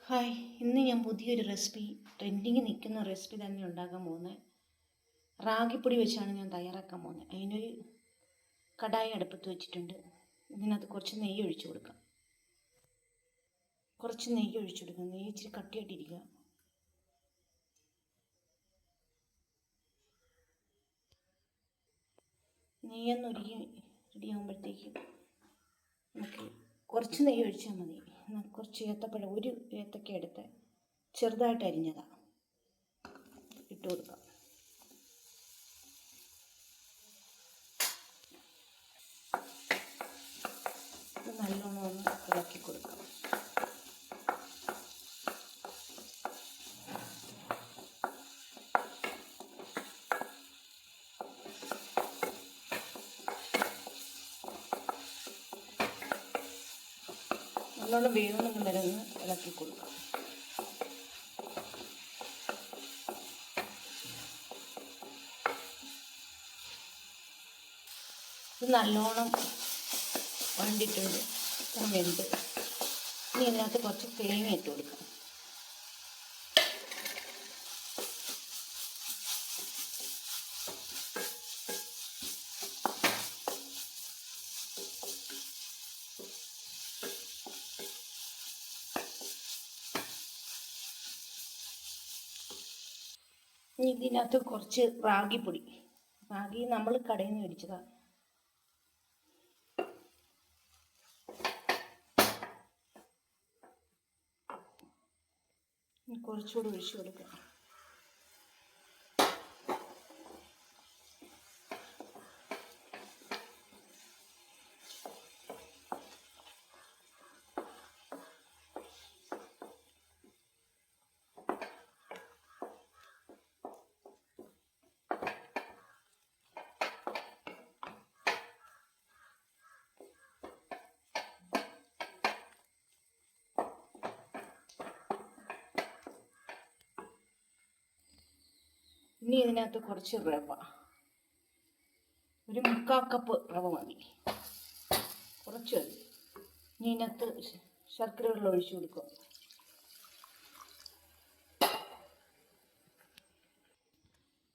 Hi, ഇന്ന് ഞാൻ പുതിയൊരു റെസിപ്പി, ട്രെൻഡിങ് നിൽക്കുന്ന റെസിപ്പി തന്നെ ഉണ്ടാക്കാൻ പോകുന്നത്. റാഗിപ്പൊടി വെച്ചാണ് ഞാൻ തയ്യാറാക്കാൻ പോകുന്നത്. അതിനൊരു കടായി അടുപ്പത്ത് വെച്ചിട്ടുണ്ട്. ഇതിനകത്ത് കുറച്ച് നെയ്യ് ഒഴിച്ചു കൊടുക്കാം. നെയ്യ് ഇച്ചിരി കട്ടിയായിട്ടിരിക്കുക. നെയ്യൊന്ന് ഉരുകി റെഡിയാകുമ്പോഴത്തേക്ക് നമുക്ക് കുറച്ച് നെയ്യ് ഒഴിച്ചാൽ മതി. കുറച്ച് ഏത്തപ്പഴം, ഒരു ഏത്തക്ക എടുത്ത് ചെറുതായിട്ട് അരിഞ്ഞതാണ് ഇട്ട് കൊടുക്കാം. നല്ലോണം ഒന്ന് ഇളക്കി കൊടുക്കാം. നല്ലോണം വേവുന്ന വരെ ഒന്ന് ഇളക്കി കൊടുക്കാം. ഇത് നല്ലോണം വണ്ടിട്ടുണ്ട്, വെന്ത്. ഇനി ഇതിനകത്ത് കുറച്ച് തേങ്ങ ഇട്ട് കൊടുക്കാം. ഇനി ഇതിനകത്ത് കുറച്ച് റാഗി നമ്മൾ കടയിൽ നിന്ന് മേടിച്ചതാണ്. കുറച്ചുകൂടി ഒഴിച്ചു കൊടുക്കാം. ഇനി ഇതിനകത്ത് കുറച്ച് റവ, ഒരു 3/4 കപ്പ് റവ മതി, കുറച്ച് മതി. ഇനി ഇതിനകത്ത് ശർക്കര വെള്ളം ഒഴിച്ചു കൊടുക്കുക.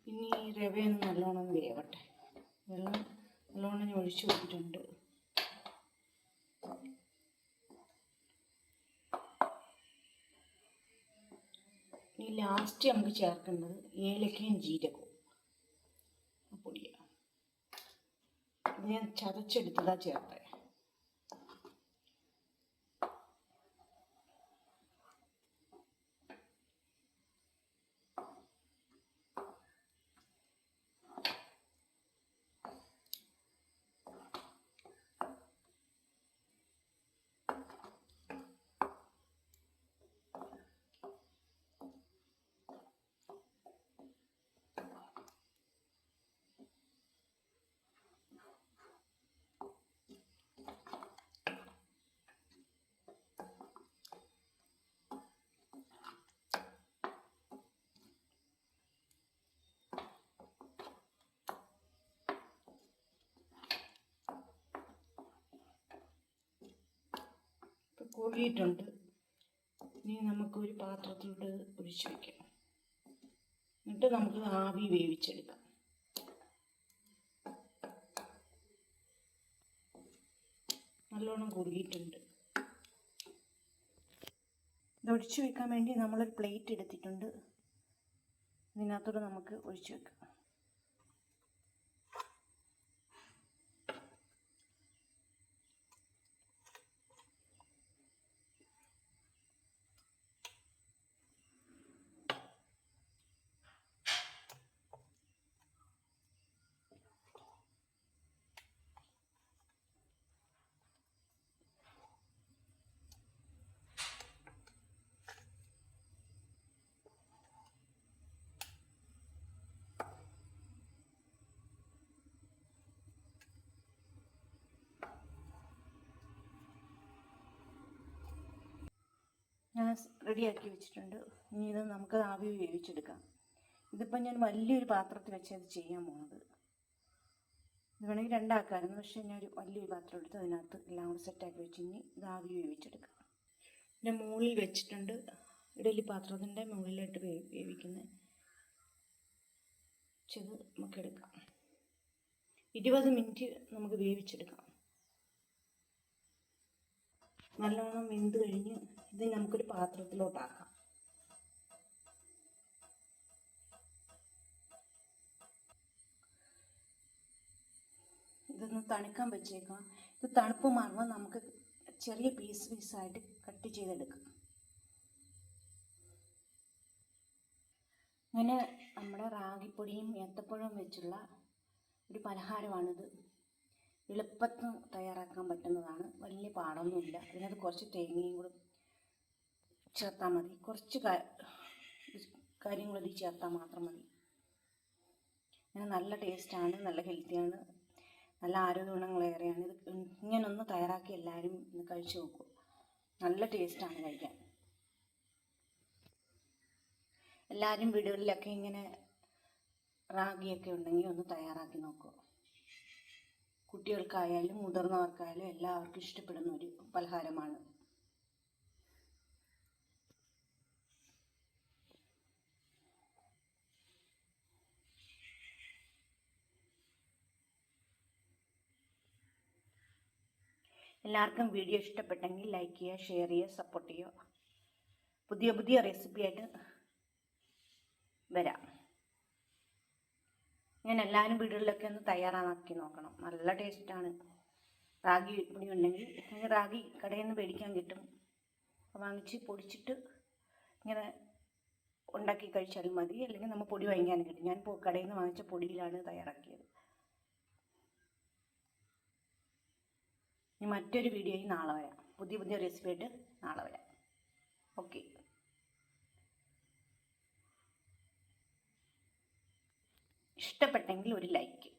ഇനി റവയൊന്ന് നല്ലോണം വേവട്ടെ. വെള്ളം നല്ലോണം ഞാൻ ഒഴിച്ചു കൊടുത്തിട്ടുണ്ട്. ഈ ലാസ്റ്റ് നമുക്ക് ചേർക്കേണ്ടത് ഏലക്കയും ജീരകവും പൊടിയാണ്. ഇത് ഞാൻ ചതച്ചെടുത്തതാണ് ചേർത്തത്. കുറുകിയിട്ടുണ്ട്. ഇനി നമുക്കൊരു പാത്രത്തിലോട്ട് ഒഴിച്ചു വയ്ക്കാം. എന്നിട്ട് നമുക്ക് ആവി വേവിച്ചെടുക്കാം. നല്ലോണം കുറുകിയിട്ടുണ്ട്. ഇത് ഒഴിച്ചു വെക്കാൻ വേണ്ടി നമ്മളൊരു പ്ലേറ്റ് എടുത്തിട്ടുണ്ട്. ഇതിനകത്തോടെ നമുക്ക് ഒഴിച്ചു വെക്കാം. ഞാൻ റെഡിയാക്കി വെച്ചിട്ടുണ്ട്. ഇനി ഇത് നമുക്ക് ആവി വേവിച്ചെടുക്കാം. ഇതിപ്പോൾ ഞാൻ വലിയൊരു പാത്രത്തിൽ വെച്ച് അത് ചെയ്യാൻ പോകുന്നത്. ഇത് വേണമെങ്കിൽ രണ്ടാക്കാമായിരുന്നു, പക്ഷേ ഞാൻ ഒരു വലിയൊരു പാത്രം എടുത്ത് അതിനകത്ത് എല്ലാം കൂടി സെറ്റാക്കി വെച്ച് ഇനി ഇത് ആവി വേവിച്ചെടുക്കാം. ഇതിൻ്റെ മുകളിൽ വെച്ചിട്ടുണ്ട്. ഇഡലി പാത്രത്തിൻ്റെ മുകളിലിട്ട് വേവിക്കുന്നത് ചെയ്ത് നമുക്കെടുക്കാം. 20 മിനിറ്റ് നമുക്ക് വേവിച്ചെടുക്കാം. നല്ലോണം വെന്ത് കഴിഞ്ഞ് ഇത് നമുക്കൊരു പാത്രത്തിലോട്ടാക്കാം. ഇതൊന്ന് തണുക്കാൻ വെച്ചേക്കാം. ഇത് തണുപ്പ് മാറുമ്പോൾ നമുക്ക് ചെറിയ പീസായിട്ട് കട്ട് ചെയ്തെടുക്കാം. അങ്ങനെ നമ്മുടെ റാഗിപ്പൊടിയും ഏത്തപ്പഴവും വെച്ചുള്ള ഒരു പലഹാരമാണിത്. എളുപ്പത്തിൽ തയ്യാറാക്കാൻ പറ്റുന്നതാണ്. വലിയ പാടൊന്നുമില്ല. അതിനകത്ത് കുറച്ച് തേങ്ങയും കൂടി ചേർത്താൽ മതി. കുറച്ച് കാര്യങ്ങൾ ഇതിൽ ചേർത്താൽ മാത്രം മതി. അങ്ങനെ നല്ല ടേസ്റ്റാണ്, നല്ല ഹെൽത്തിയാണ്, നല്ല ആരോഗ്യ ഗുണങ്ങളേറെയാണ്. ഇത് ഇങ്ങനൊന്ന് തയ്യാറാക്കി എല്ലാവരും ഒന്ന് കഴിച്ചു നോക്കൂ. നല്ല ടേസ്റ്റാണ് കഴിക്കാൻ. എല്ലാവരും വീടുകളിലൊക്കെ ഇങ്ങനെ റാഗിയൊക്കെ ഉണ്ടെങ്കിൽ ഒന്ന് തയ്യാറാക്കി നോക്കൂ. കുട്ടികൾക്കായാലും മുതിർന്നവർക്കായാലും എല്ലാവർക്കും ഇഷ്ടപ്പെടുന്ന ഒരു പലഹാരമാണ്. എല്ലാവർക്കും വീഡിയോ ഇഷ്ടപ്പെട്ടെങ്കിൽ ലൈക്ക് ചെയ്യുക, ഷെയർ ചെയ്യുക, സപ്പോർട്ട് ചെയ്യുക. പുതിയ പുതിയ റെസിപ്പിയായിട്ട് വരാം. ഞാൻ എല്ലാവരും വീടുകളിലൊക്കെ ഒന്ന് തയ്യാറാക്കി നോക്കണം. നല്ല ടേസ്റ്റാണ്. റാഗി പൊടി ഉണ്ടെങ്കിൽ റാഗി കടയിൽ നിന്ന് മേടിക്കാൻ കിട്ടും. വാങ്ങിച്ച് പൊടിച്ചിട്ട് ഇങ്ങനെ ഉണ്ടാക്കി കഴിച്ചാലും മതി. അല്ലെങ്കിൽ നമ്മൾ പൊടി വാങ്ങിക്കാനും കിട്ടും. ഞാൻ കടയിൽ നിന്ന് വാങ്ങിച്ച പൊടിയിലാണ് തയ്യാറാക്കിയത്. ഇനി മറ്റൊരു വീഡിയോയിൽ നാളെ വരാം. പുതിയ പുതിയ റെസിപ്പിയായിട്ട് നാളെ വരാം. ഓക്കെ. ഇഷ്ടപ്പെട്ടെങ്കിൽ ഒരു ലൈക്ക്.